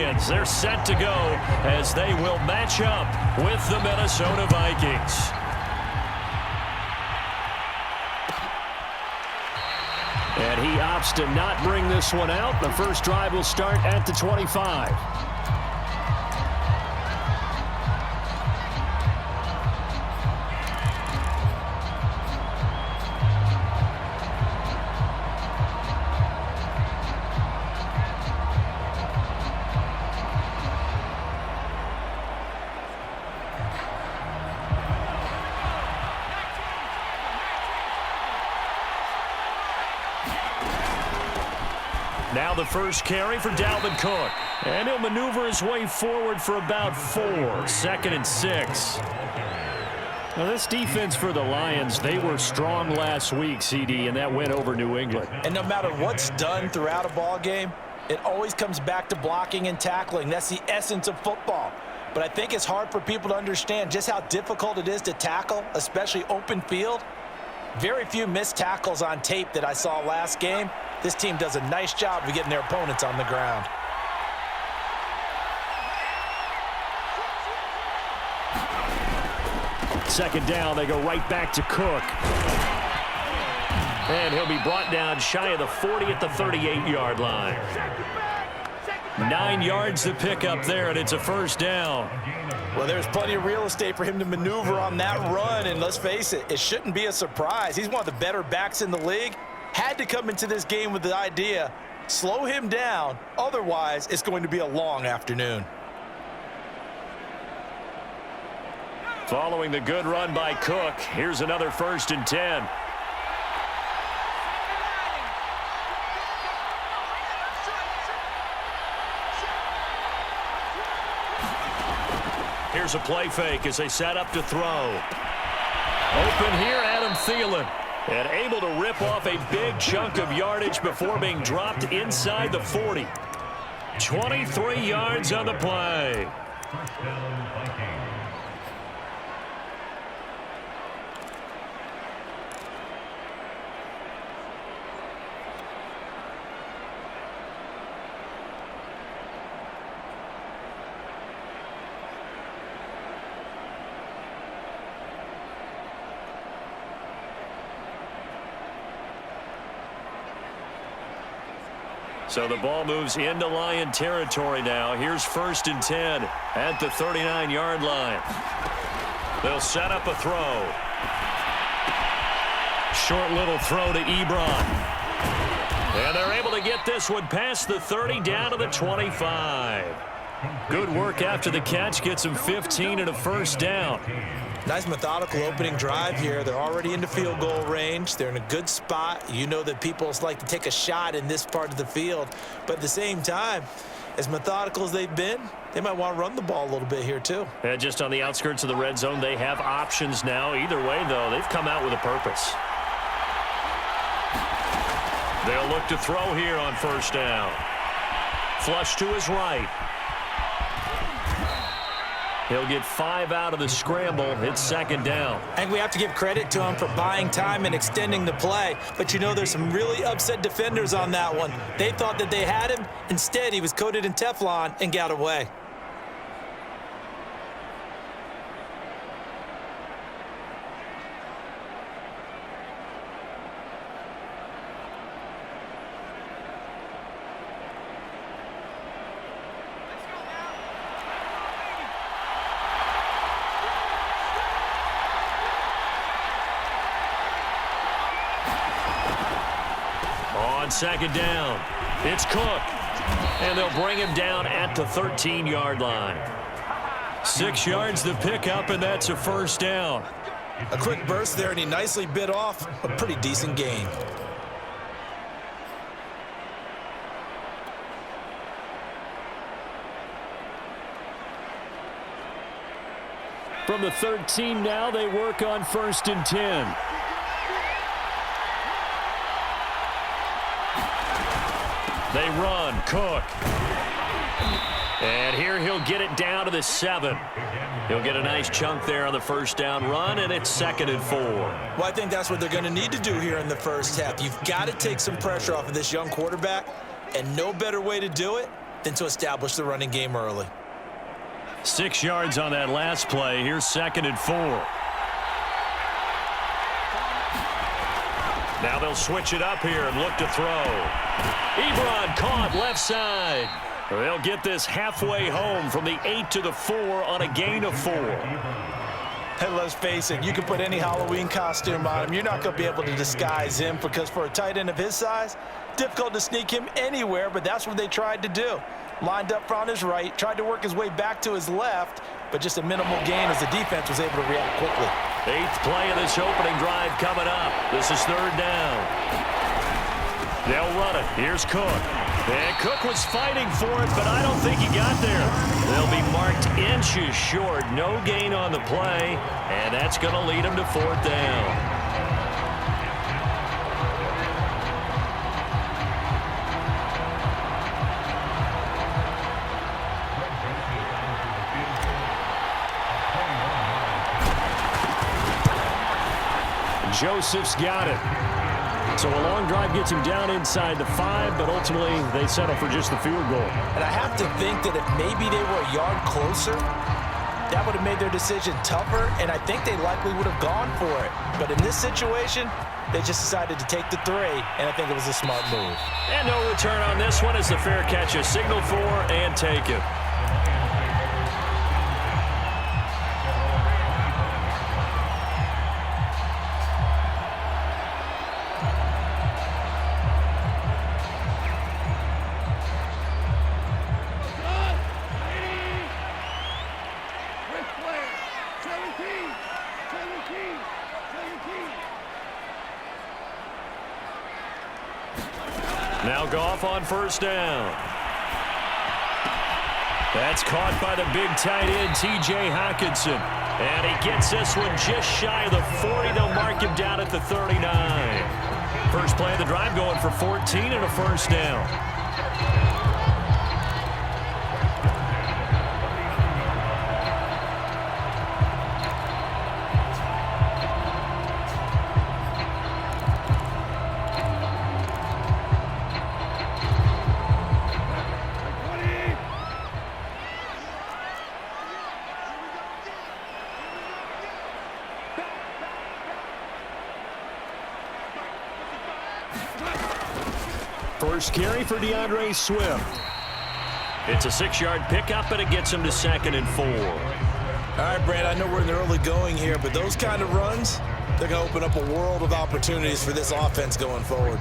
Lions. They're set to go as they will match up with the Minnesota Vikings. And he opts to not bring this one out. The first drive will start at the 25. Now the first carry for Dalvin Cook. And he'll maneuver his way forward for about 4. 2nd and 6. Now this defense for the Lions, they were strong last week, CD, and that went over New England. And no matter what's done throughout a ball game, it always comes back to blocking and tackling. That's the essence of football. But I think it's hard for people to understand just how difficult it is to tackle, especially open field. Very few missed tackles on tape that I saw last game. This team does a nice job of getting their opponents on the ground. Second down, they go right back to Cook. And he'll be brought down shy of the 40 at the 38-yard line. 9 yards to pick up there, and it's a first down. Well, there's plenty of real estate for him to maneuver on that run, and let's face it, it shouldn't be a surprise. He's one of the better backs in the league. Had to come into this game with the idea, slow him down, otherwise it's going to be a long afternoon. Following the good run by Cook, here's another 1st and 10. Here's a play fake as they set up to throw. Open here, Adam Thielen. And able to rip off a big chunk of yardage before being dropped inside the 40. 23 yards on the play. So the ball moves into Lion territory now. Here's 1st and 10 at the 39-yard line. They'll set up a throw. Short little throw to Ebron. And they're able to get this one past the 30 down to the 25. Good work after the catch. Gets him 15 and a first down. Nice methodical opening drive here. They're already into field goal range. They're in a good spot. You know that people like to take a shot in this part of the field. But at the same time, as methodical as they've been, they might want to run the ball a little bit here too. And just on the outskirts of the red zone, they have options now. Either way, though, they've come out with a purpose. They'll look to throw here on 1st down. Flush to his right. He'll get 5 out of the scramble. It's 2nd down. I think we have to give credit to him for buying time and extending the play. But you know, there's some really upset defenders on that one. They thought that they had him. Instead, he was coated in Teflon and got away. On 2nd down, it's Cook. And they'll bring him down at the 13-yard line. 6 yards to pick up, and that's a first down. A quick burst there, and he nicely bit off a pretty decent gain. From the 13 now, they work on 1st and 10. They run, Cook. And here he'll get it down to the 7. He'll get a nice chunk there on the first down run, and it's 2nd and 4. Well, I think that's what they're going to need to do here in the first half. You've got to take some pressure off of this young quarterback, and no better way to do it than to establish the running game early. 6 yards on that last play. Here's 2nd and 4. Now they'll switch it up here and look to throw. Ebron caught left side. They'll get this halfway home from the 8 to the 4 on a gain of 4. Hey, let's face it, you can put any Halloween costume on him. You're not going to be able to disguise him because for a tight end of his size, difficult to sneak him anywhere, but that's what they tried to do. Lined up on his right, tried to work his way back to his left, but just a minimal gain as the defense was able to react quickly. 8th play of this opening drive coming up. This is 3rd down. They'll run it. Here's Cook. And Cook was fighting for it, but I don't think he got there. They'll be marked inches short. No gain on the play, and that's going to lead them to 4th down. Joseph's got it. So a long drive gets him down inside the 5, but ultimately they settle for just the field goal. And I have to think that if maybe they were a yard closer, that would have made their decision tougher, and I think they likely would have gone for it. But in this situation, they just decided to take the 3, and I think it was a smart move. And no return on this one as the fair catch is signaled for and taken. Now Goff on 1st down. That's caught by the big tight end, T.J. Hockenson. And he gets this one just shy of the 40. They'll mark him down at the 39. First play of the drive going for 14 and a 1st down. First carry for DeAndre Swift. It's a 6-yard pickup, and it gets him to 2nd and 4. All right, Brad, I know we're in the early going here, but those kind of runs, they're going to open up a world of opportunities for this offense going forward.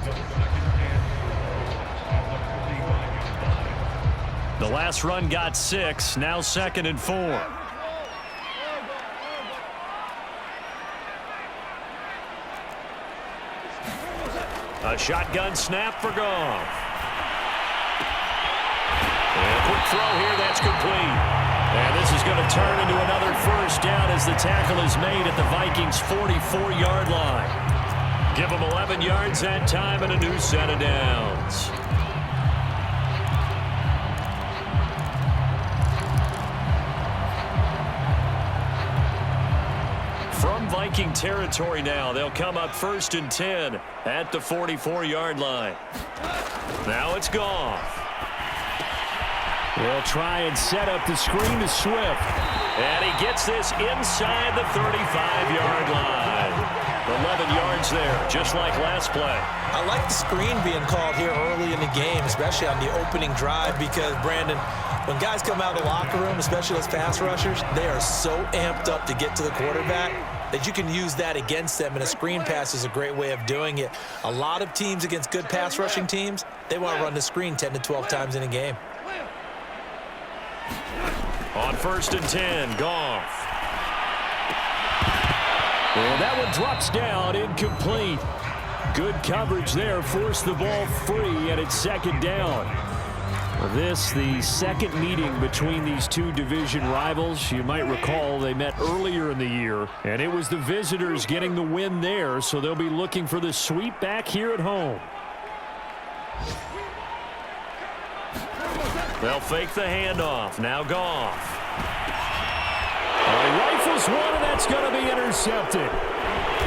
The last run got 6, now 2nd and 4. A shotgun snap for Goff. And a quick throw here, that's complete. And this is going to turn into another 1st down as the tackle is made at the Vikings' 44-yard line. Give them 11 yards that time and a new set of downs. From Viking territory now, they'll come up 1st and 10 at the 44-yard line. Now it's Goff. They'll try and set up the screen to Swift. And he gets this inside the 35-yard line. 11 yards there, just like last play. I like the screen being called here early in the game, especially on the opening drive, because, Brandon, when guys come out of the locker room, especially those pass rushers, they are so amped up to get to the quarterback that you can use that against them, and a screen pass is a great way of doing it. A lot of teams against good pass rushing teams, they want to run the screen 10 to 12 times in a game. On 1st and 10, Goff. And that one drops down, incomplete. Good coverage there, forced the ball free, and it's 2nd down. This, the second meeting between these two division rivals. You might recall they met earlier in the year, and it was the visitors getting the win there, so they'll be looking for the sweep back here at home. They'll fake the handoff. Now Goff. He rifles one, and that's going to be intercepted.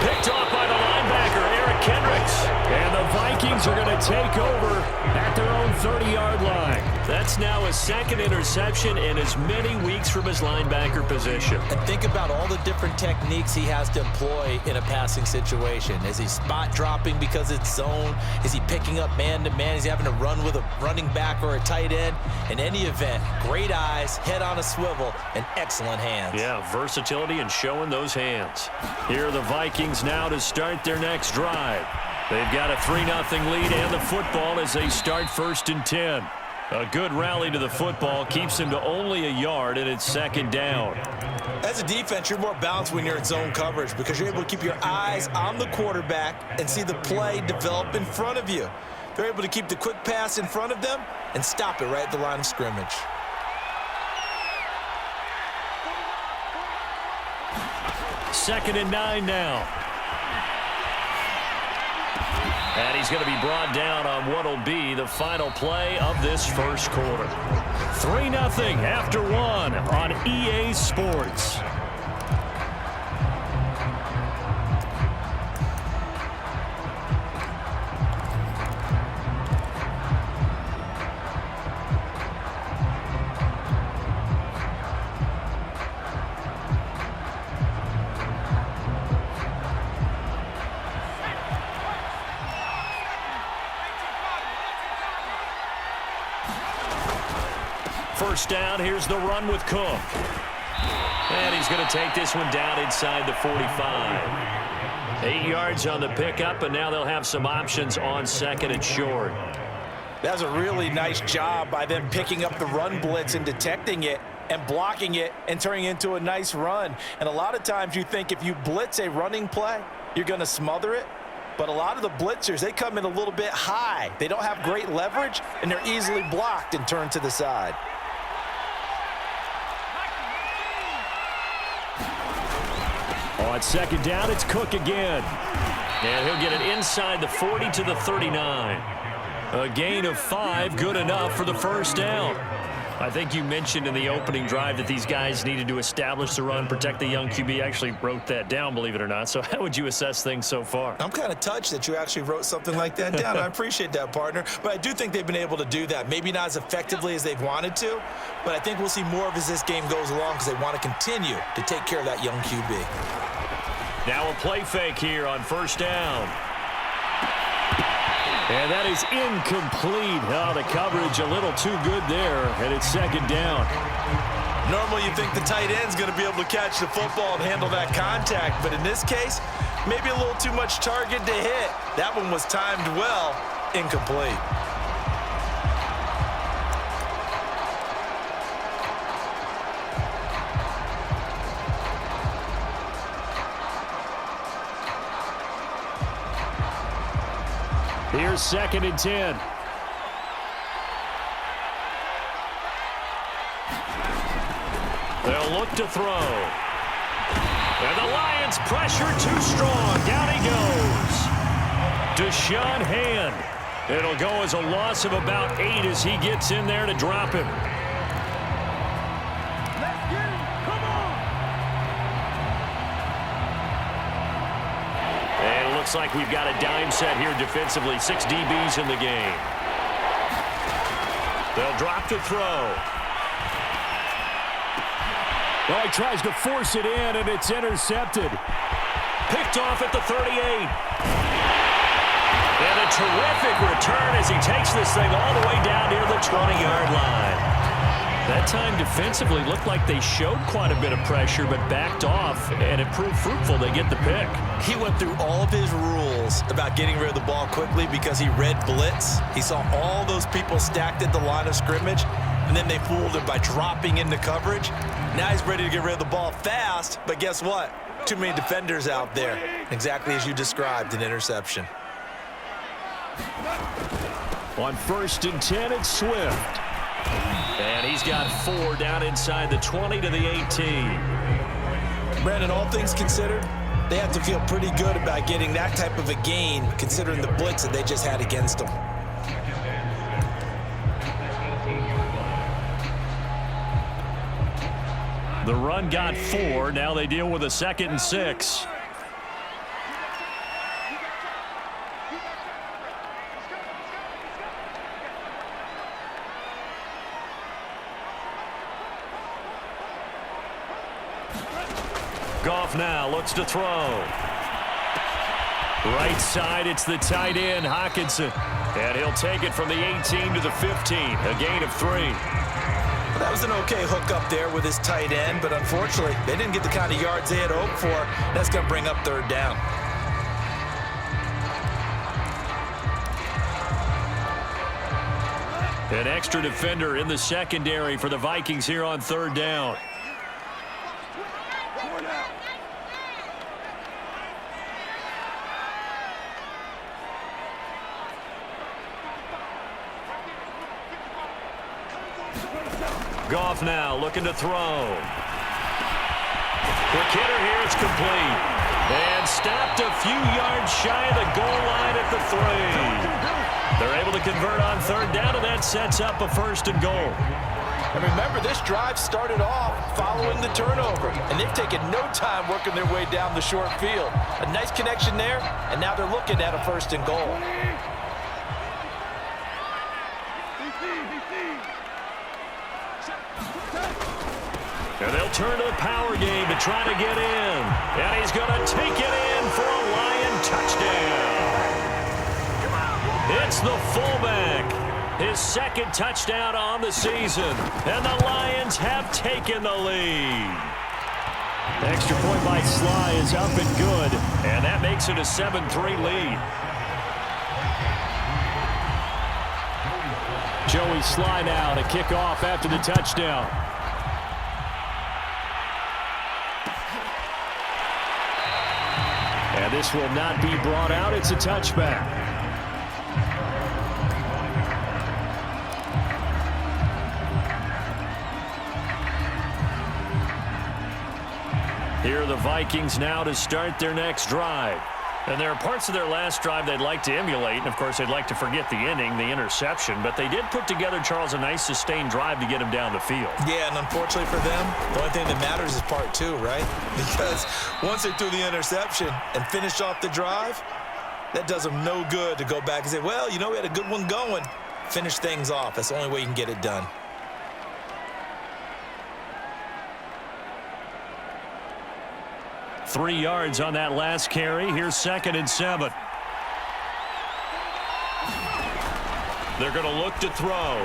Picked off by the linebacker, Eric Kendricks. And the Vikings are going to take over at their own 30-yard line. That's now a second interception in as many weeks from his linebacker position. And think about all the different techniques he has to employ in a passing situation. Is he spot dropping because it's zone? Is he picking up man-to-man? Is he having to run with a running back or a tight end? In any event, great eyes, head on a swivel, and excellent hands. Yeah, versatility and showing those hands. Here are the Vikings now to start their next drive. They've got a 3-0 lead and the football as they start 1st and 10. A good rally to the football keeps them to only a yard, and it's 2nd down. As a defense, you're more balanced when you're in zone coverage because you're able to keep your eyes on the quarterback and see the play develop in front of you. They're able to keep the quick pass in front of them and stop it right at the line of scrimmage. Second and 9 now. And he's going to be brought down on what will be the final play of this first quarter. 3-0 after 1 on EA Sports. First down, here's the run with Cook. And he's going to take this one down inside the 45. 8 yards on the pickup, and now they'll have some options on 2nd and short. That's a really nice job by them picking up the run blitz and detecting it and blocking it and turning it into a nice run. And a lot of times you think if you blitz a running play, you're going to smother it. But a lot of the blitzers, they come in a little bit high. They don't have great leverage, and they're easily blocked and turned to the side. On 2nd down, it's Cook again. And he'll get it inside the 40 to the 39. A gain of 5, good enough for the first down. I think you mentioned in the opening drive that these guys needed to establish the run, protect the young QB. I actually wrote that down, believe it or not. So how would you assess things so far? I'm kind of touched that you actually wrote something like that down. I appreciate that, partner. But I do think they've been able to do that. Maybe not as effectively as they've wanted to, but I think we'll see more of as this game goes along because they want to continue to take care of that young QB. Now a play fake here on 1st down. And that is incomplete. Oh, the coverage a little too good there, and it's 2nd down. Normally you think the tight end's going to be able to catch the football and handle that contact, but in this case, maybe a little too much target to hit. That one was timed well, incomplete. Here's 2nd and 10. They'll look to throw. And the Lions pressure too strong. Down he goes. Deshaun Hand. It'll go as a loss of about 8 as he gets in there to drop him. Looks like we've got a dime set here defensively. 6 DBs in the game. They'll drop to throw. Well, he tries to force it in, and it's intercepted. Picked off at the 38. And a terrific return as he takes this thing all the way down near the 20-yard line. That time defensively looked like they showed quite a bit of pressure but backed off, and it proved fruitful. They get the pick. He went through all of his rules about getting rid of the ball quickly because he read blitz. He saw all those people stacked at the line of scrimmage, and then they fooled him by dropping into coverage. Now he's ready to get rid of the ball fast, but guess what? Too many defenders out there. Exactly as you described, an interception. On 1st and 10, it's Swift. And he's got 4 down inside the 20 to the 18. Brandon, all things considered, they have to feel pretty good about getting that type of a gain considering the blitz that they just had against them. The run got 4. Now they deal with a 2nd and 6. Goff now looks to throw. Right side, it's the tight end, Hockenson. And he'll take it from the 18 to the 15, a gain of 3. Well, that was an okay hook up there with his tight end, but unfortunately, they didn't get the kind of yards they had hoped for. That's going to bring up 3rd down. An extra defender in the secondary for the Vikings here on 3rd down. Goff now looking to throw. Quick hitter here, it's complete. And stopped a few yards shy of the goal line at the 3. They're able to convert on 3rd down, and that sets up a 1st and goal. And remember, this drive started off following the turnover, and they've taken no time working their way down the short field. A nice connection there, and now they're looking at a 1st and goal. And they'll turn to the power game to try to get in. And he's going to take it in for a Lion touchdown. It's the fullback. His 2nd touchdown on the season. And the Lions have taken the lead. Extra point by Sly is up and good. And that makes it a 7-3 lead. Joey Sly now to kick off after the touchdown. And this will not be brought out. It's a touchback. Here are the Vikings now to start their next drive. And there are parts of their last drive they'd like to emulate. And, of course, they'd like to forget the inning, the interception. But they did put together, Charles, a nice sustained drive to get him down the field. Yeah, and unfortunately for them, the only thing that matters is part 2, right? Because once they threw the interception and finished off the drive, that does them no good to go back and say, well, you know, we had a good one going. Finish things off. That's the only way you can get it done. Three yards on that last carry. Here's 2nd and 7. They're going to look to throw.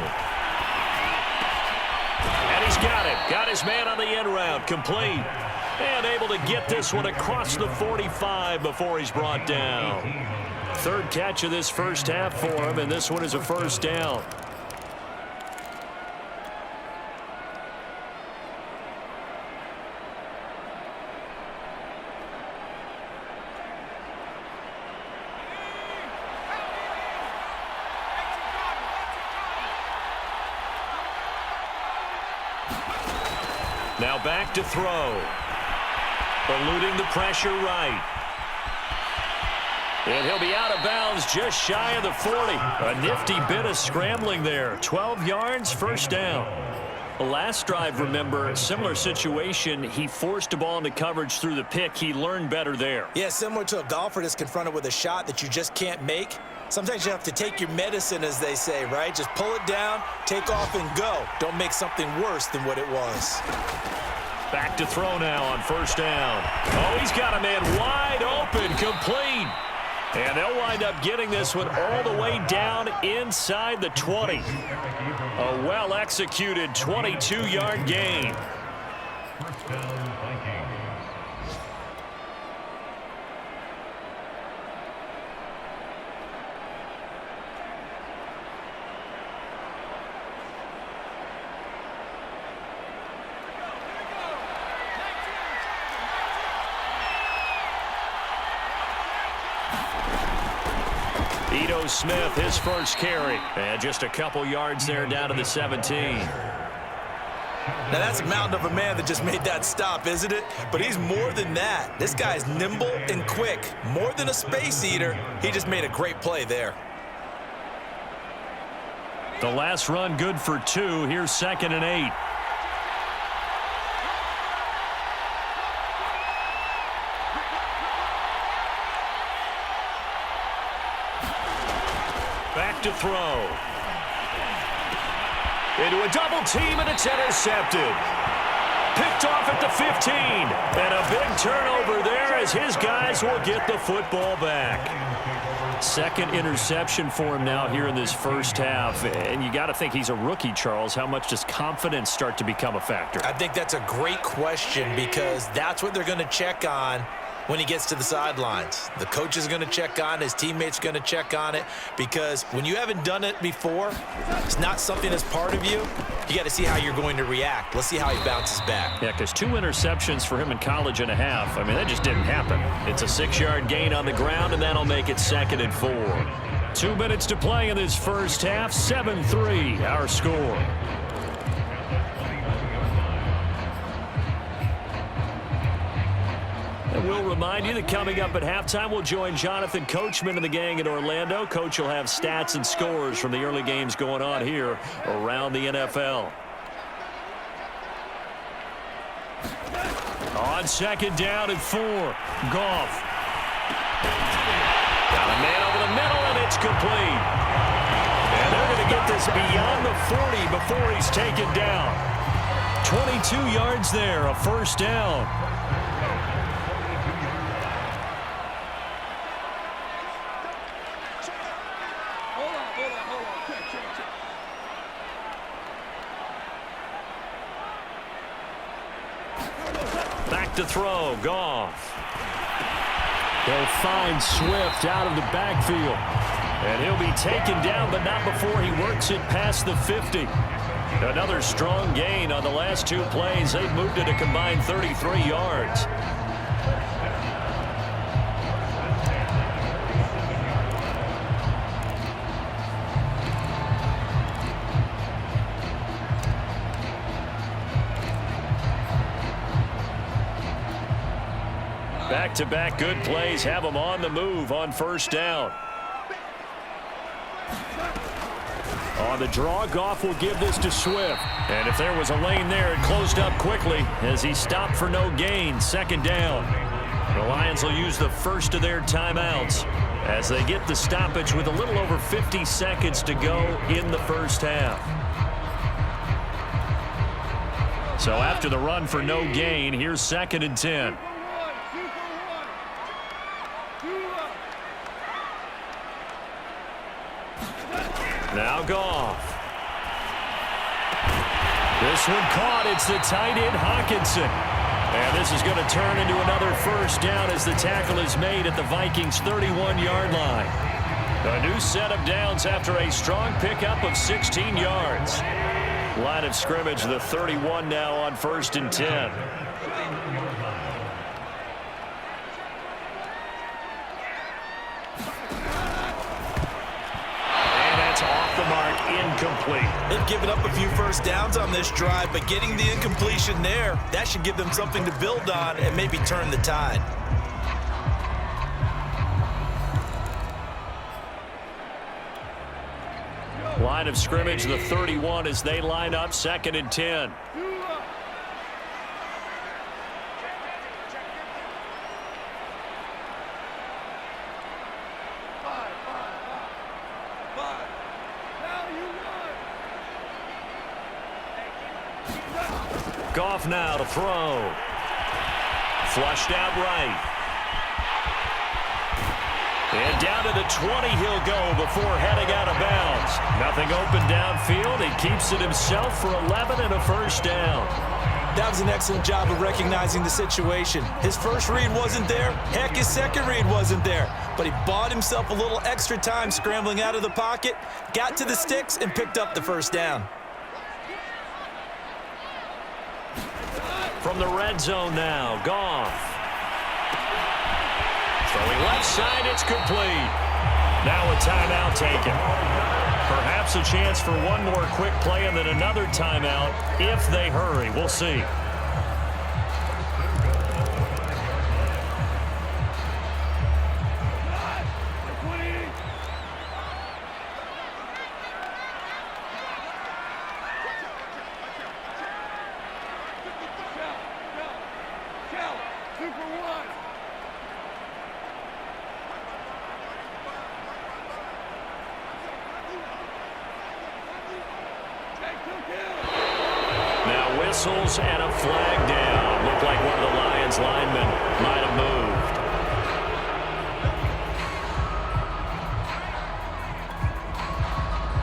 And he's got it. Got his man on the end route. Complete. And able to get this one across the 45 before he's brought down. 3rd catch of this first half for him, and this one is a 1st down. Now back to throw. Eluding the pressure right. And he'll be out of bounds just shy of the 40. A nifty bit of scrambling there. 12 yards, 1st down. The last drive, remember, similar situation. He forced a ball into coverage through the pick. He learned better there. Yeah, similar to a golfer that's confronted with a shot that you just can't make. Sometimes you have to take your medicine, as they say, right? Just pull it down, take off, and go. Don't make something worse than what it was. Back to throw now on 1st down. Oh, he's got a man wide open, complete. And they'll wind up getting this one all the way down inside the 20. A well-executed 22-yard gain. Ito Smith, his 1st carry. And just a couple yards there down to the 17. Now, that's a mountain of a man that just made that stop, isn't it? But he's more than that. This guy's nimble and quick. More than a space eater. He just made a great play there. The last run good for 2. Here's 2nd and 8. Back to throw. Into a double team, and it's intercepted. picked off at the 15. And a big turnover there as his guys will get the football back. Second interception for him now here in this first half. And you got to think he's a rookie, Charles. How much does confidence start to become a factor? I think that's a great question because that's what they're going to check on when he gets to the sidelines. The coach is going to check on it. His teammates are going to check on it because when you haven't done it before, it's not something that's part of you. You got to see how you're going to react. Let's see how he bounces back. Yeah, because 2 interceptions for him in college and a half. I mean, that just didn't happen. It's a 6-yard gain on the ground, and that'll make it 2nd and 4. 2 minutes to play in this first half. 7-3, our score. And we'll remind you that coming up at halftime, we'll join Jonathan Coachman and the gang in Orlando. Coach will have stats and scores from the early games going on here around the NFL. On 2nd down and 4, Goff. Got a man over the middle, and it's complete. And they're going to get this beyond the 40 before he's taken down. 22 yards there, a first down. Back to throw, Goff. They'll find Swift out of the backfield. And he'll be taken down, but not before he works it past the 50. Another strong gain on the last 2 plays. They've moved it a combined 33 yards. Back-to-back good plays have them on the move on first down. On the draw, Goff will give this to Swift. And if there was a lane there, it closed up quickly as he stopped for no gain. 2nd down. The Lions will use the first of their timeouts as they get the stoppage with a little over 50 seconds to go in the first half. So after the run for no gain, here's 2nd and 10. Now Goff. This one caught. It's the tight end, Hawkinson. And this is going to turn into another first down as the tackle is made at the Vikings' 31-yard line. A new set of downs after a strong pickup of 16 yards. Line of scrimmage, the 31 now on 1st and 10. Incomplete. They've given up a few first downs on this drive, but getting the incompletion there, that should give them something to build on and maybe turn the tide. Line of scrimmage, the 31 as they line up 2nd and 10. Goff now to throw. Flushed out right. And down to the 20 he'll go before heading out of bounds. Nothing open downfield. He keeps it himself for 11 and a first down. That was an excellent job of recognizing the situation. His first read wasn't there. Heck, his second read wasn't there. But he bought himself a little extra time scrambling out of the pocket, got to the sticks, and picked up the first down. From the red zone now, Goff. Throwing left side, it's complete. Now a timeout taken. Perhaps a chance for one more quick play and then another timeout if they hurry. We'll see. whistles and a flag down. Looked like one of the Lions linemen might have moved.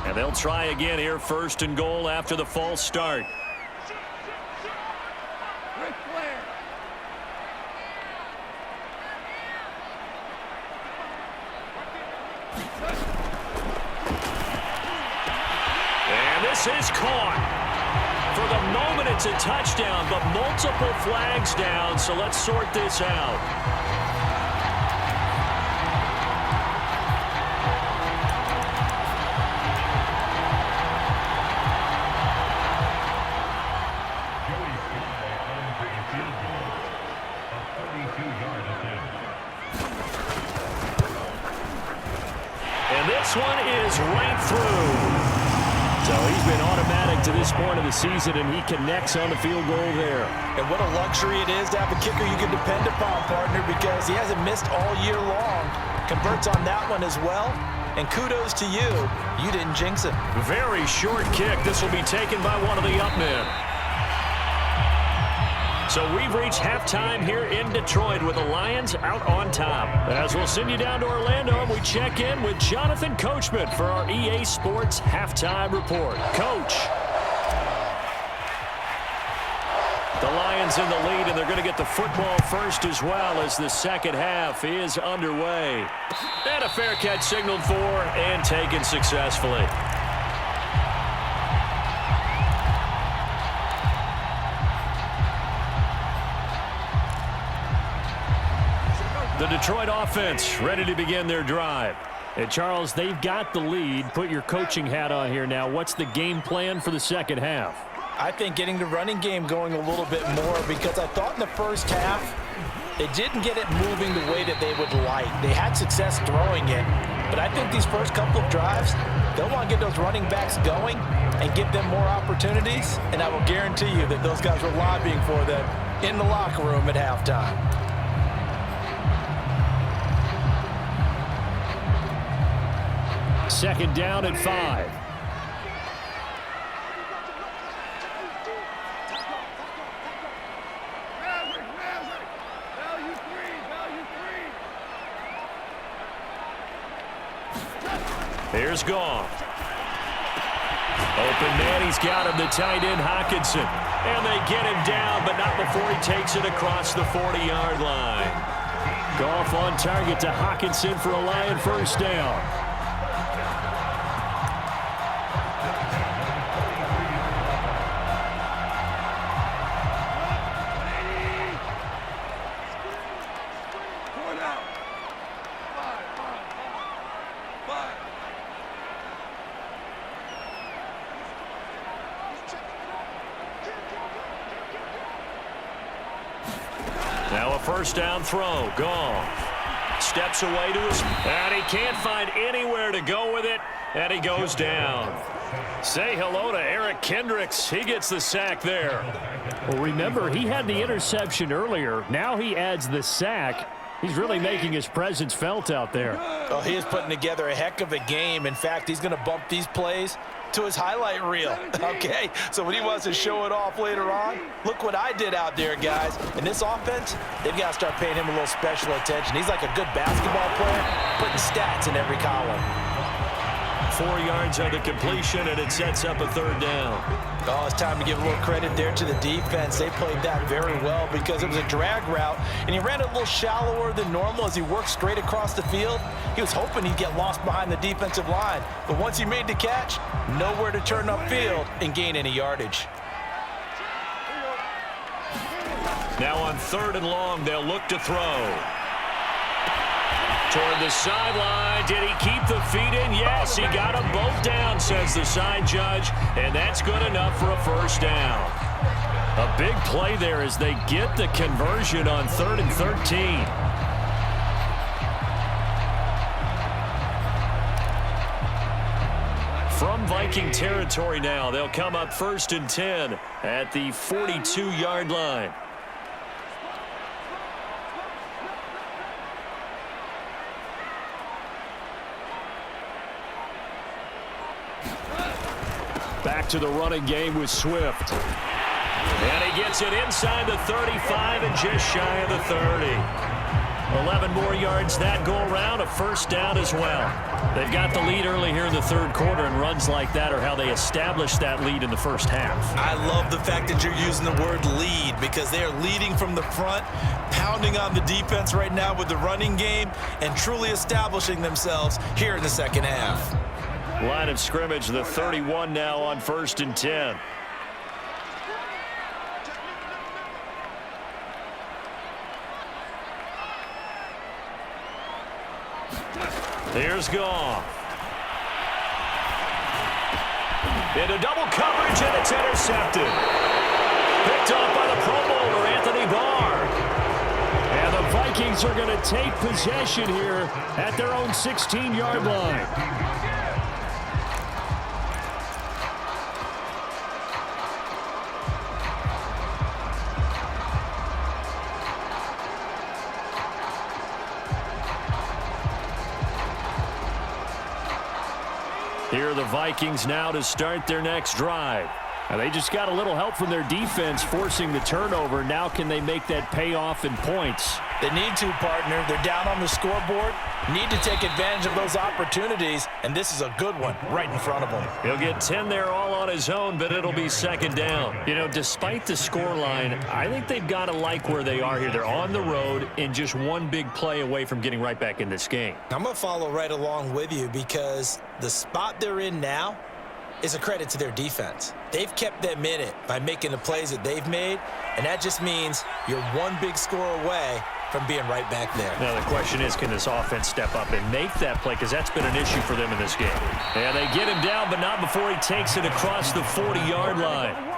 And they'll try again here, 1st and goal after the false start. And this is caught. For the moment, it's a touchdown, but multiple flags down, so let's sort this out. And this one is right through. So he's been automatic to this point of the season, and he connects on the field goal there. And what a luxury it is to have a kicker you can depend upon, partner, because he hasn't missed all year long. Converts on that one as well. And kudos to you. You didn't jinx it. Very short kick. This will be taken by one of the up men. So we've reached halftime here in Detroit with the Lions out on top. As we'll send you down to Orlando, and we check in with Jonathan Coachman for our EA Sports Halftime Report. Coach. The Lions in the lead, and they're going to get the football first as well as the second half is underway. And a fair catch signaled for and taken successfully. The Detroit offense ready to begin their drive. And Charles, they've got the lead. Put your coaching hat on here now. What's the game plan for the second half? I think getting the running game going a little bit more, because I thought in the first half they didn't get it moving the way that they would like. They had success throwing it, but I think these first couple of drives, they'll want to get those running backs going and give them more opportunities, and I will guarantee you that those guys were lobbying for them in the locker room at halftime. Second down and 5. Here's Goff. Open man, he's got him, the tight end Hockenson. And they get him down, but not before he takes it across the 40-yard line. Goff on target to Hockenson for a Lion first down. Now a first down throw. Goff steps away to his, and he can't find anywhere to go with it, and he goes down. Say hello to Eric Kendricks. He gets the sack there. Well, remember, he had the interception earlier. Now he adds the sack. He's really making his presence felt out there. Oh, he is putting together a heck of a game. In fact, he's going to bump these plays to his highlight reel. Okay, so when he wants to show it off later on, look what I did out there, guys. In this offense, they've got to start paying him a little special attention. He's like a good basketball player, putting stats in every column. 4 yards on the completion, and it sets up a third down. Oh, it's time to give a little credit there to the defense. They played that very well because it was a drag route, and he ran it a little shallower than normal as he worked straight across the field. He was hoping he'd get lost behind the defensive line, but once he made the catch, nowhere to turn upfield and gain any yardage. Now on 3rd and long, they'll look to throw. Toward the sideline. Did he keep the feet in? Yes, he got them both down, says the side judge, and that's good enough for a first down. A big play there as they get the conversion on 3rd and 13. From Viking territory now, they'll come up 1st and 10 at the 42-yard line. Back to the running game with Swift. And he gets it inside the 35 and just shy of the 30. 11 more yards that go around, a first down as well. They've got the lead early here in the third quarter, and runs like that are how they established that lead in the first half. I love the fact that you're using the word lead because they are leading from the front, pounding on the defense right now with the running game, and truly establishing themselves here in the second half. Line of scrimmage, the 31 now on 1st and 10. Here's Goff. Into double coverage, and it's intercepted. Picked off by the Pro Bowler, Anthony Barr. And the Vikings are going to take possession here at their own 16-yard line. Here are the Vikings now to start their next drive. Now they just got a little help from their defense forcing the turnover. Now can they make that pay off in points? They need to, partner. They're down on the scoreboard. Need to take advantage of those opportunities, and this is a good one right in front of them. He'll get 10 there all on his own, but it'll be second down. You know, despite the scoreline, I think they've got to like where they are here. They're on the road and just one big play away from getting right back in this game. I'm going to follow right along with you because the spot they're in now is a credit to their defense. They've kept them in it by making the plays that they've made, and that just means you're one big score away from being right back there. Now the question is, can this offense step up and make that play, because that's been an issue for them in this game. And they get him down, but not before he takes it across the 40-yard line.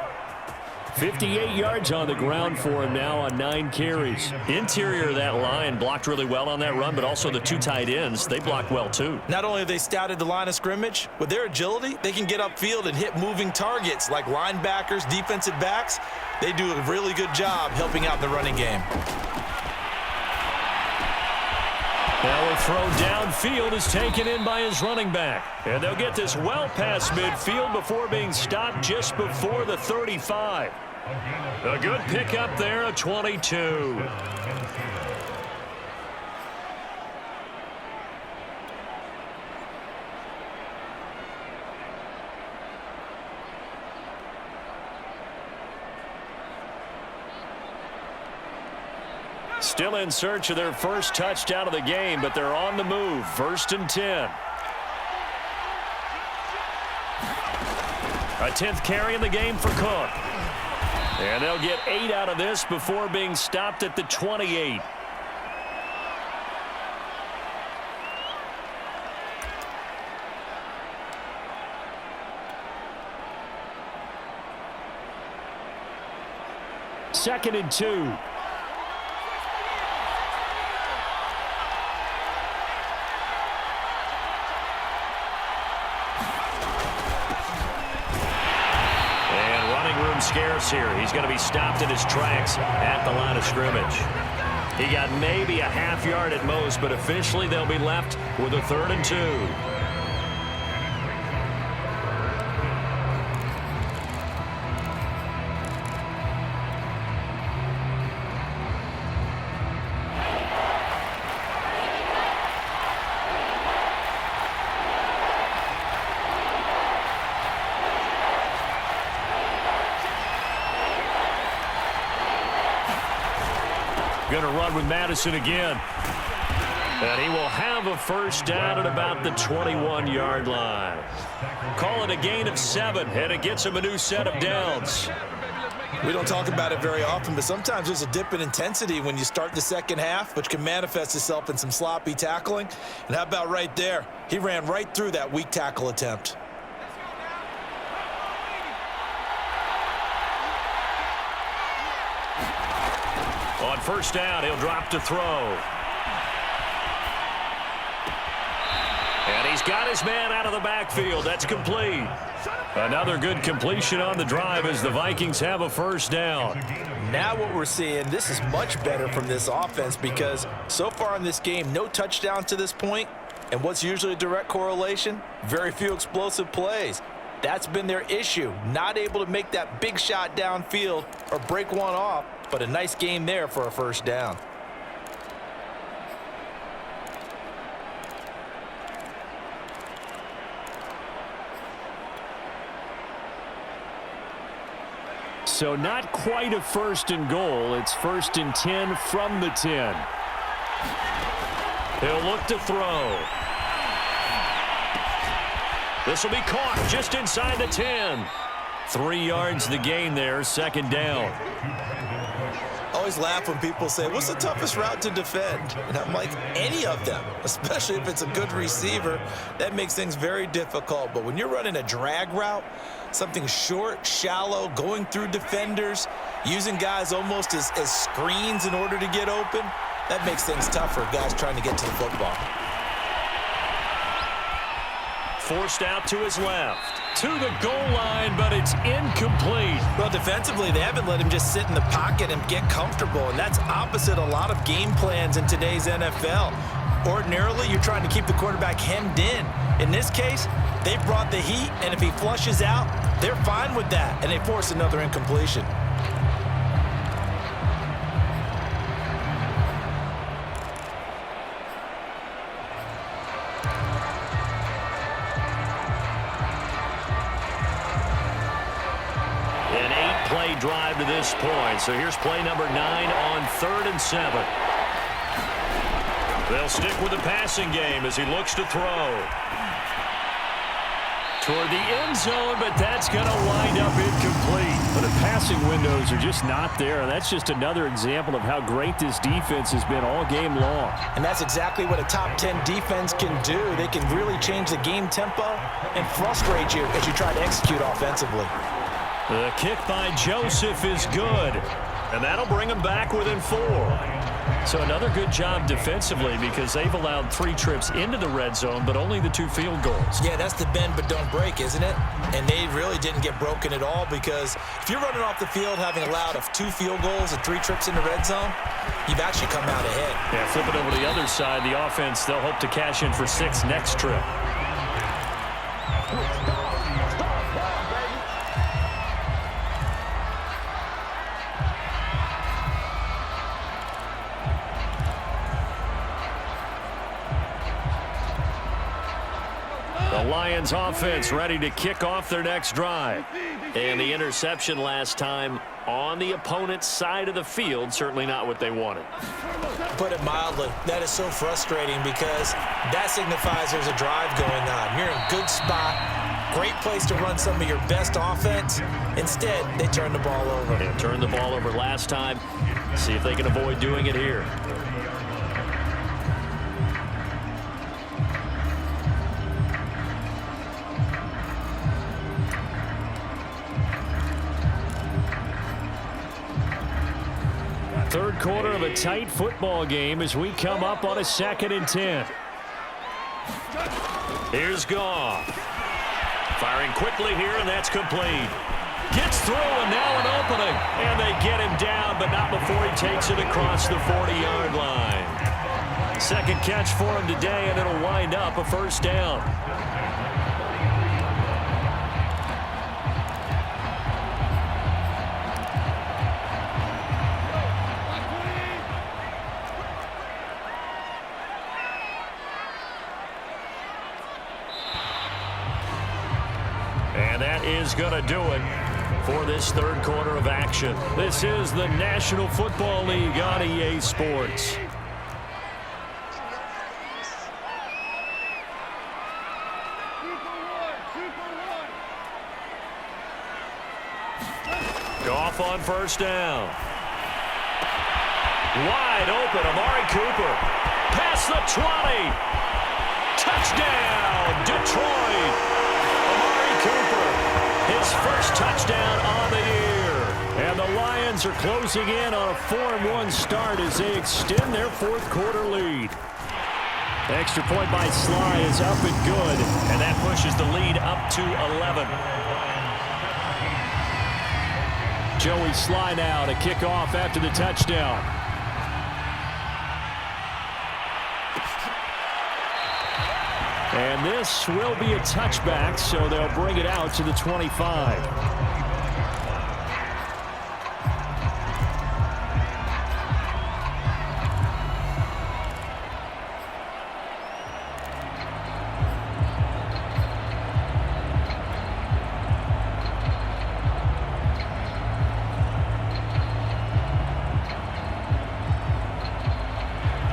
58 yards on the ground for him now on 9 carries. Interior of that line blocked really well on that run, but also the 2 tight ends, they blocked well too. Not only have they scouted the line of scrimmage, with their agility, they can get upfield and hit moving targets like linebackers, defensive backs. They do a really good job helping out the running game. Now a throw downfield is taken in by his running back. And they'll get this well past midfield before being stopped just before the 35. A good pickup there, a 22. Still in search of their first touchdown of the game, but they're on the move. 1st and 10. A 10th carry in the game for Cook. And they'll get 8 out of this before being stopped at the 28. Second and 2. Scarce here. He's going to be stopped in his tracks at the line of scrimmage. He got maybe a half yard at most, but officially they'll be left with a 3rd and 2. Going to run with Madison again. And he will have a first down at about the 21-yard line. Call it a gain of 7, and it gets him a new set of downs. We don't talk about it very often, but sometimes there's a dip in intensity when you start the second half, which can manifest itself in some sloppy tackling. And how about right there? He ran right through that weak tackle attempt. On first down, he'll drop to throw. And he's got his man out of the backfield. That's complete. Another good completion on the drive as the Vikings have a first down. Now what we're seeing, this is much better from this offense because so far in this game, no touchdowns to this point. And what's usually a direct correlation? Very few explosive plays. That's been their issue. Not able to make that big shot downfield or break one off, but a nice game there for a first down. So not quite a first and goal. It's first and 10 from the 10. He'll look to throw. This will be caught just inside the 10. 3 yards the gain there, second down. I always laugh when people say, what's the toughest route to defend? And I'm like, any of them, especially if it's a good receiver. That makes things very difficult. But when you're running a drag route, something short, shallow, going through defenders, using guys almost as screens in order to get open, that makes things tough for guys trying to get to the football. Forced out to his left. To the goal line, but it's incomplete. Well, defensively, they haven't let him just sit in the pocket and get comfortable, and that's opposite a lot of game plans in today's NFL. Ordinarily, you're trying to keep the quarterback hemmed in. In this case, they brought the heat, and if he flushes out, they're fine with that, and they force another incompletion. An 8-play drive to this point. So here's play number 9 on 3rd and 7. They'll stick with the passing game as he looks to throw. Toward the end zone, but that's going to wind up incomplete. But the passing windows are just not there. That's just another example of how great this defense has been all game long. And that's exactly what a top 10 defense can do. They can really change the game tempo and frustrate you as you try to execute offensively. The kick by Joseph is good, and that'll bring him back within 4. So another good job defensively because they've allowed 3 trips into the red zone, but only the 2 field goals. Yeah, that's the bend but don't break, isn't it? And they really didn't get broken at all because if you're running off the field having allowed 2 field goals and 3 trips in the red zone, you've actually come out ahead. Yeah, flip it over to the other side. The offense, they'll hope to cash in for 6 next trip. The Lions offense ready to kick off their next drive. And the interception last time on the opponent's side of the field, certainly not what they wanted. Put it mildly, that is so frustrating because that signifies there's a drive going on. You're in a good spot, great place to run some of your best offense. Instead, they turn the ball over. They turned the ball over last time. See if they can avoid doing it here. Third quarter of a tight football game as we come up on a 2nd and 10. Here's Goff. Firing quickly here, and that's complete. Gets through, and now an opening. And they get him down, but not before he takes it across the 40-yard line. Second catch for him today, and it'll wind up a first down. And that is going to do it for this third quarter of action. This is the National Football League on EA Sports. Goff on first down. Wide open, Amari Cooper. Past the 20. Touchdown, Detroit. Cooper, his first touchdown on the year. And the Lions are closing in on a 4-1 start as they extend their fourth quarter lead. Extra point by Sly is up and good, and that pushes the lead up to 11. Joey Sly now to kick off after the touchdown. And this will be a touchback, so they'll bring it out to the 25.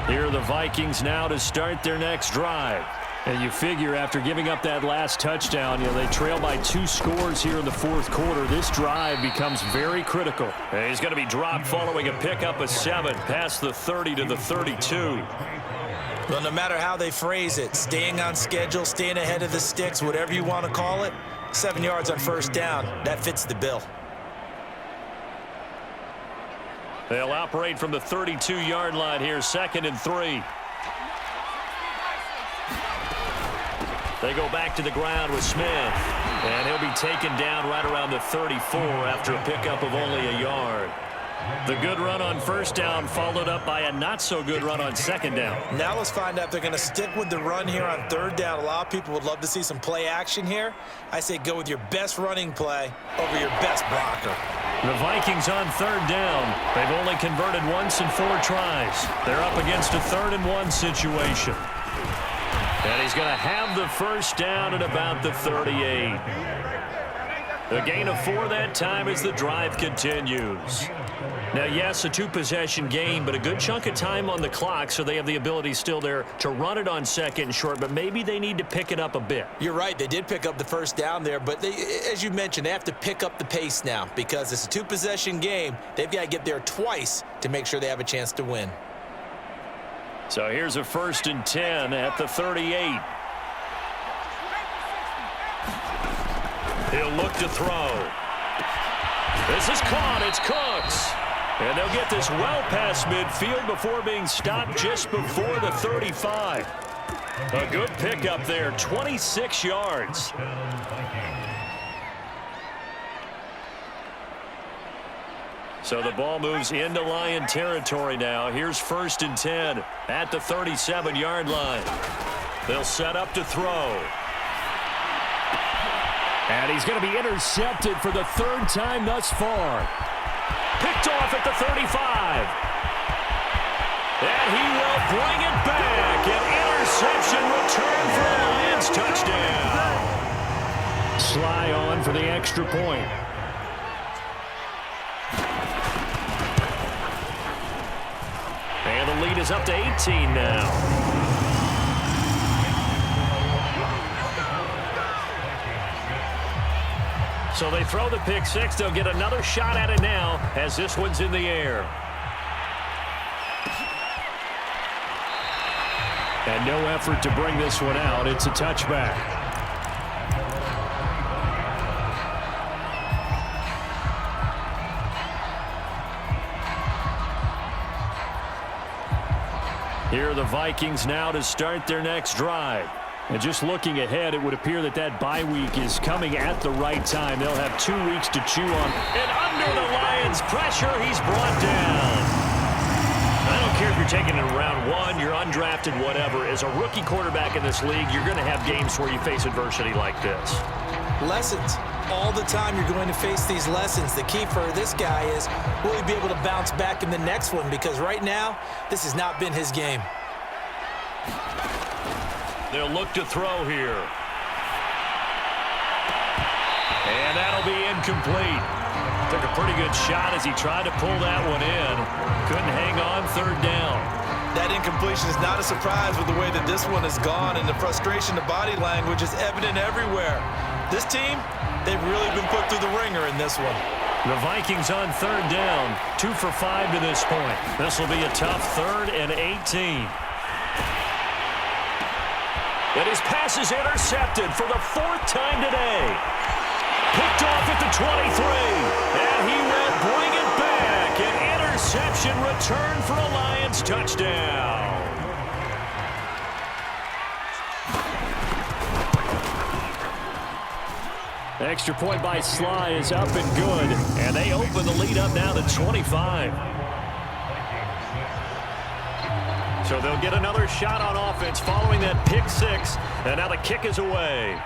Here are the Vikings now to start their next drive. And you figure after giving up that last touchdown, they trail by 2 scores here in the fourth quarter. This drive becomes very critical. And he's going to be dropped following a pickup of 7 past the 30 to the 32. Well, no matter how they phrase it, staying on schedule, staying ahead of the sticks, whatever you want to call it, 7 yards on first down, that fits the bill. They'll operate from the 32-yard line here, 2nd and 3. They go back to the ground with Smith, and he'll be taken down right around the 34 after a pickup of only a yard. The good run on first down followed up by a not-so-good run on second down. Now let's find out if they're going to stick with the run here on third down. A lot of people would love to see some play action here. I say go with your best running play over your best blocker. The Vikings on third down. They've only converted once in 4 tries. They're up against a 3rd and 1 situation. And he's going to have the first down at about the 38. A gain of 4 that time as the drive continues. Now, yes, a 2-possession game, but a good chunk of time on the clock, so they have the ability still there to run it on 2nd and short, but maybe they need to pick it up a bit. You're right. They did pick up the first down there, but as you mentioned, they have to pick up the pace now because it's a 2-possession game. They've got to get there twice to make sure they have a chance to win. So here's a 1st and 10 at the 38. He'll look to throw. This is caught. It's Cooks. And they'll get this well past midfield before being stopped just before the 35. A good pickup there, 26 yards. So the ball moves into Lion territory now. Here's 1st and 10 at the 37-yard line. They'll set up to throw. And he's going to be intercepted for the 3rd time thus far. Picked off at the 35. And he will bring it back. An interception return for a Lions touchdown. Sly on for the extra point. And the lead is up to 18 now. So they throw the pick 6. They'll get another shot at it now as this one's in the air. And no effort to bring this one out. It's a touchback. Here are the Vikings now to start their next drive. And just looking ahead, it would appear that that bye week is coming at the right time. They'll have 2 weeks to chew on. And under the Lions' pressure, he's brought down. I don't care if you're taking it in round 1, you're undrafted, whatever. As a rookie quarterback in this league, you're going to have games where you face adversity like this. Lessons. All the time you're going to face these lessons. The key for this guy is, will he be able to bounce back in the next one? Because right now, this has not been his game. They'll look to throw here. And that'll be incomplete. Took a pretty good shot as he tried to pull that one in. Couldn't hang on 3rd down. That incompletion is not a surprise with the way that this one has gone, and the frustration, the body language is evident everywhere. This team, they've really been put through the ringer in this one. The Vikings on 3rd down, 2 for 5 to this point. This will be a tough 3rd and 18. And his pass is intercepted for the 4th time today. Picked off at the 23. And he will bring it back. An interception return for a Lions touchdown. Extra point by Sly is up and good. And they open the lead up now to 25. So they'll get another shot on offense following that pick six. And now the kick is away.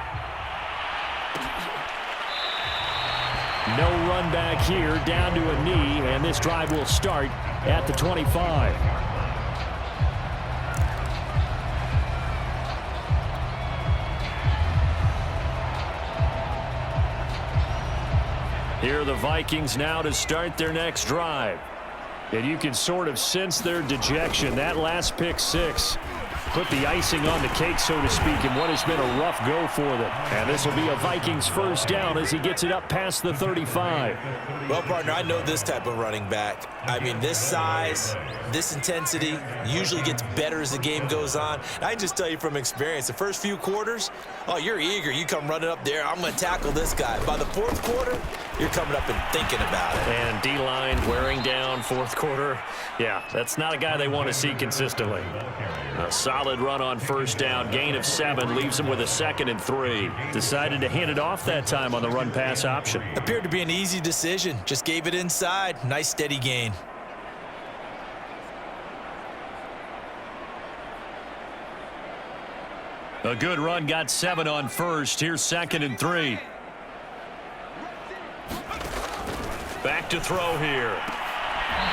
No run back here, down to a knee, and this drive will start at the 25. Here are the Vikings now to start their next drive. And you can sort of sense their dejection. That last pick six put the icing on the cake, so to speak, in what has been a rough go for them. And this will be a Vikings first down as he gets it up past the 35. Well, partner, I know this type of running back. I mean, this size, this intensity usually gets better as the game goes on. And I can just tell you from experience, the first few quarters, oh, you're eager. You come running up there, I'm going to tackle this guy. By the fourth quarter, you're coming up and thinking about it. And D-line wearing down fourth quarter. Yeah, that's not a guy they want to see consistently. A solid run on first down. Gain of 7 leaves him with a 2nd and 3. Decided to hand it off that time on the run-pass option. Appeared to be an easy decision. Just gave it inside. Nice steady gain. A good run, got 7 on first. Here's 2nd and 3. Back to throw here.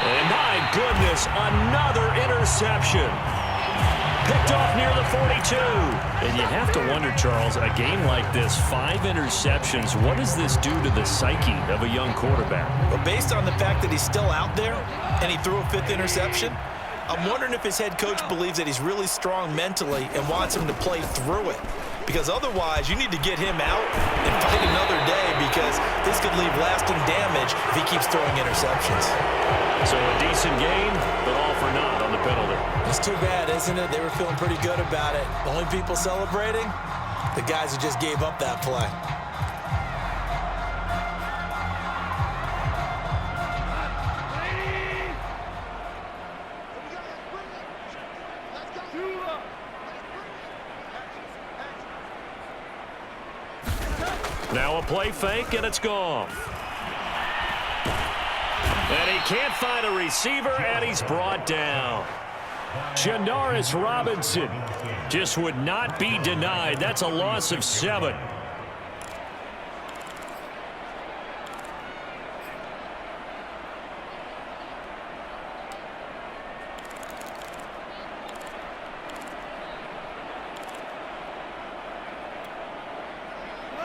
And my goodness, another interception. Picked off near the 42. And you have to wonder, Charles, a game like this, 5 interceptions, what does this do to the psyche of a young quarterback? Well, based on the fact that he's still out there and he threw a 5th interception, I'm wondering if his head coach believes that he's really strong mentally and wants him to play through it. Because otherwise, you need to get him out and fight another day, because this could leave lasting damage if he keeps throwing interceptions. So a decent game, but all for naught on the penalty. It's too bad, isn't it? They were feeling pretty good about it. The only people celebrating, the guys who just gave up that play. Now a play fake, and it's gone. And he can't find a receiver, and he's brought down. Janaris Robinson just would not be denied. That's a loss of 7.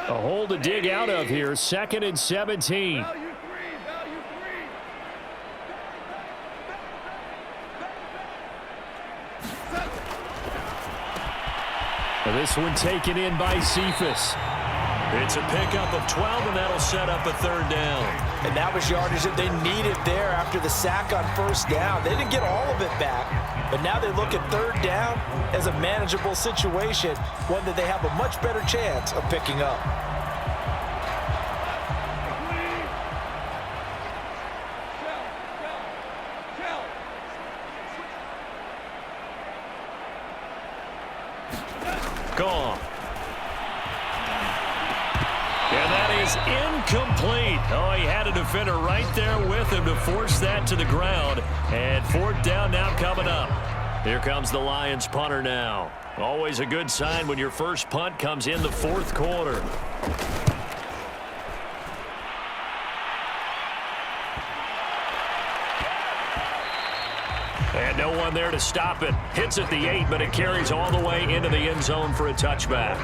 A hole to dig out of here. 2nd and 17. This one taken in by Cephas. It's a pickup of 12, and that'll set up a 3rd down. And that was yardage that they needed there after the sack on first down. They didn't get all of it back, but now they look at 3rd down as a manageable situation, one that they have a much better chance of picking up. Gone. And that is incomplete. Oh, he had a defender right there with him to force that to the ground. And 4th down now coming up. Here comes the Lions punter now. Always a good sign when your first punt comes in the 4th quarter. And no one there to stop it. Hits at the 8, but it carries all the way into the end zone for a touchback.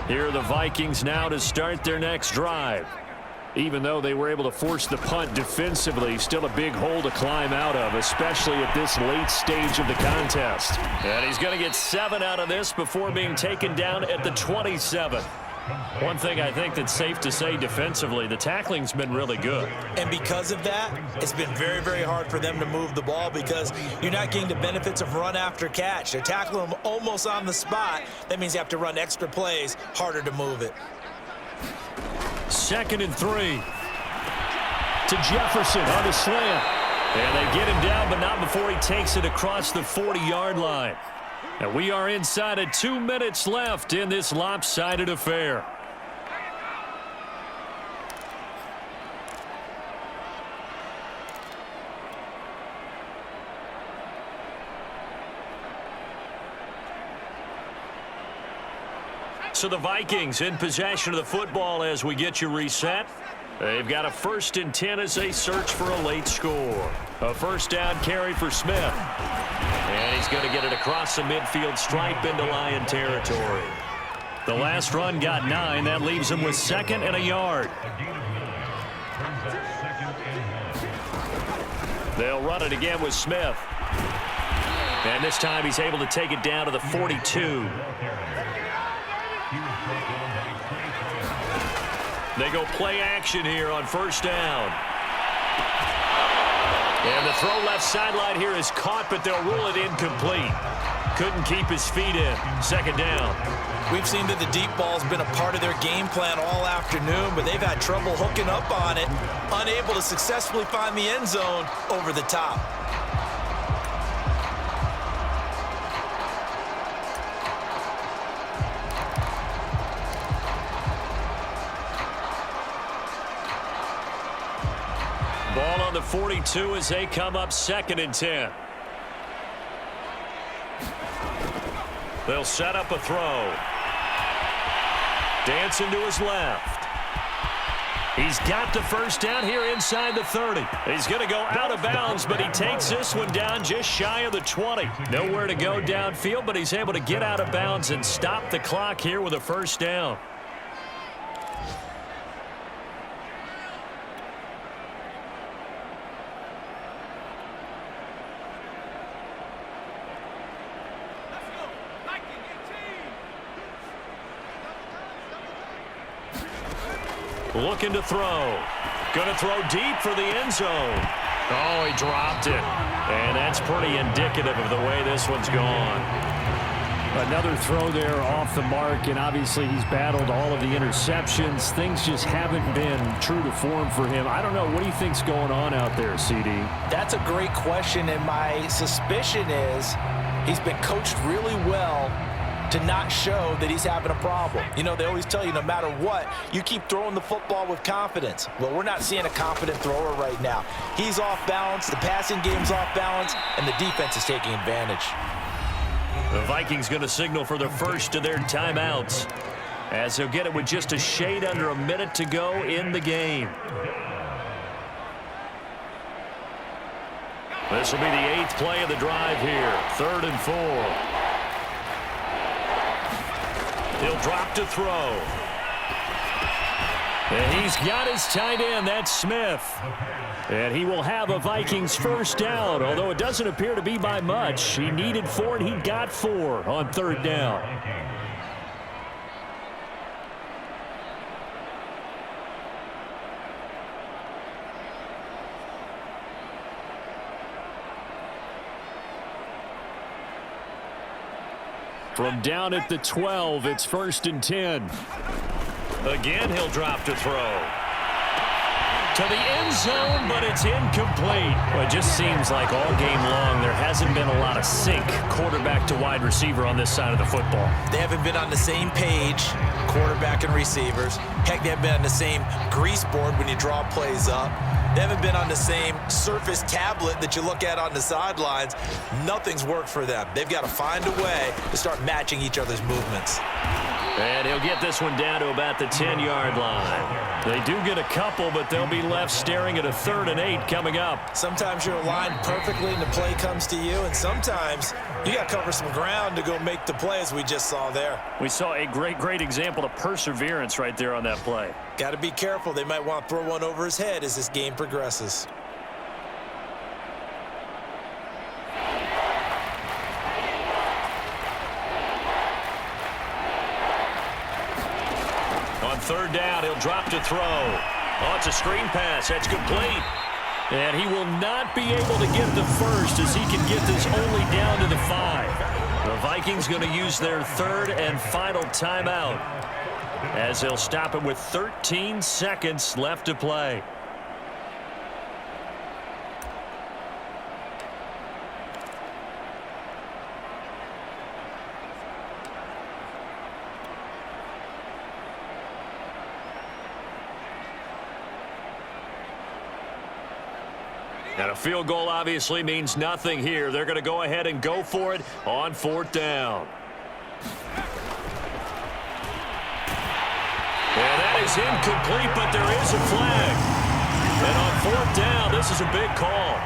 Here are the Vikings now to start their next drive. Even though they were able to force the punt defensively, still a big hole to climb out of, especially at this late stage of the contest. And he's going to get 7 out of this before being taken down at the 27. One thing I think that's safe to say defensively, the tackling's been really good. And because of that, it's been very, very hard for them to move the ball, because you're not getting the benefits of run after catch. They're tackling them almost on the spot. That means you have to run extra plays, harder to move it. 2nd and 3 to Jefferson on the slant. And they get him down, but not before he takes it across the 40-yard line. And we are inside of 2 minutes left in this lopsided affair. So the Vikings in possession of the football as we get you reset. They've got a 1st and 10 as they search for a late score. A first down carry for Smith. And he's going to get it across the midfield stripe into Lion territory. The last run got 9. That leaves him with 2nd and a yard. They'll run it again with Smith. And this time he's able to take it down to the 42. They go play action here on 1st down. And the throw left sideline here is caught, but they'll rule it incomplete. Couldn't keep his feet in. 2nd down. We've seen that the deep ball's been a part of their game plan all afternoon, but they've had trouble hooking up on it, unable to successfully find the end zone over the top. Ball on the 42 as they come up 2nd and 10. They'll set up a throw. Dancing to his left. He's got the 1st down here inside the 30. He's going to go out of bounds, but he takes this one down just shy of the 20. Nowhere to go downfield, but he's able to get out of bounds and stop the clock here with a 1st down. Looking to throw. Going to throw deep for the end zone. Oh, he dropped it. And that's pretty indicative of the way this one's gone. Another throw there off the mark, and obviously he's battled all of the interceptions. Things just haven't been true to form for him. I don't know. What do you think's going on out there, CD? That's a great question, and my suspicion is he's been coached really well to not show that he's having a problem. You know, they always tell you no matter what, you keep throwing the football with confidence. Well, we're not seeing a confident thrower right now. He's off balance, the passing game's off balance, and the defense is taking advantage. The Vikings going to signal for the first of their timeouts as they'll get it with just a shade under a minute to go in the game. This will be the 8th play of the drive here. 3rd and 4. He'll drop to throw. And he's got his tight end. That's Smith. And he will have a Vikings 1st down, although it doesn't appear to be by much. He needed 4, and he got 4 on 3rd down. From down at the 12, it's 1st and 10. Again, he'll drop to throw. To the end zone, but it's incomplete. Well, it just seems like all game long there hasn't been a lot of sync quarterback to wide receiver on this side of the football. They haven't been on the same page, quarterback and receivers. Heck, they haven't been on the same grease board when you draw plays up. They haven't been on the same Surface tablet that you look at on the sidelines. Nothing's worked for them. They've got to find a way to start matching each other's movements. And he'll get this one down to about the 10-yard line. They do get a couple, but they'll be left staring at a 3rd and 8 coming up. Sometimes you're aligned perfectly and the play comes to you, and sometimes you got to cover some ground to go make the play, as we just saw there. We saw a great example of perseverance right there on that play. Got to be careful. They might want to throw one over his head as this game progresses. On 3rd down, he'll drop to throw. Oh, it's a screen pass. That's complete. And he will not be able to get the first as he can get this only down to the 5. The Vikings going to use their 3rd and final timeout as they'll stop him with 13 seconds left to play. And a field goal obviously means nothing here. They're going to go ahead and go for it on 4th down. And that is incomplete, but there is a flag. And on 4th down, this is a big call.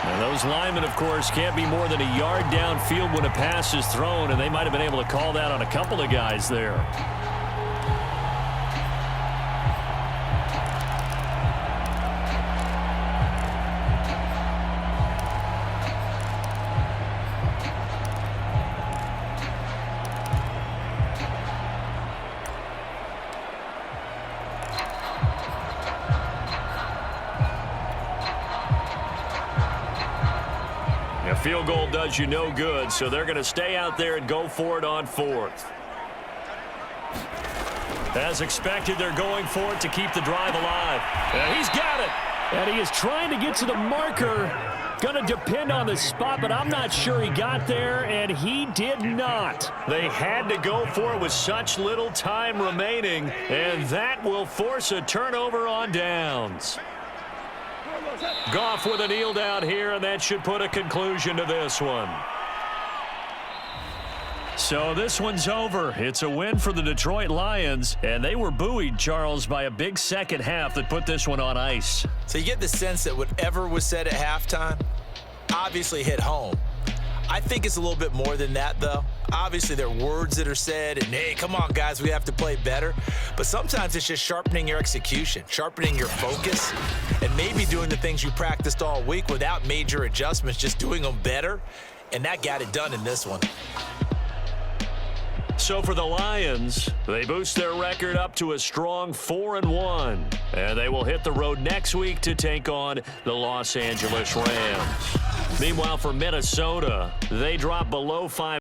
And those linemen, of course, can't be more than a yard downfield when a pass is thrown, and they might have been able to call that on a couple of guys there. A field goal does you no good, so they're going to stay out there and go for it on 4th. As expected, they're going for it to keep the drive alive. And he's got it. And he is trying to get to the marker. Going to depend on the spot, but I'm not sure he got there, and he did not. They had to go for it with such little time remaining, and that will force a turnover on downs. Goff with a kneel down here, and that should put a conclusion to this one. So this one's over. It's a win for the Detroit Lions, and they were buoyed, Charles, by a big second half that put this one on ice. So you get the sense that whatever was said at halftime obviously hit home. I think it's a little bit more than that, though. Obviously, there are words that are said, and, hey, come on, guys, we have to play better. But sometimes it's just sharpening your execution, sharpening your focus, and maybe doing the things you practiced all week without major adjustments, just doing them better. And that got it done in this one. So for the Lions, they boost their record up to a strong 4-1. And they will hit the road next week to take on the Los Angeles Rams. Meanwhile, for Minnesota, they drop below 5.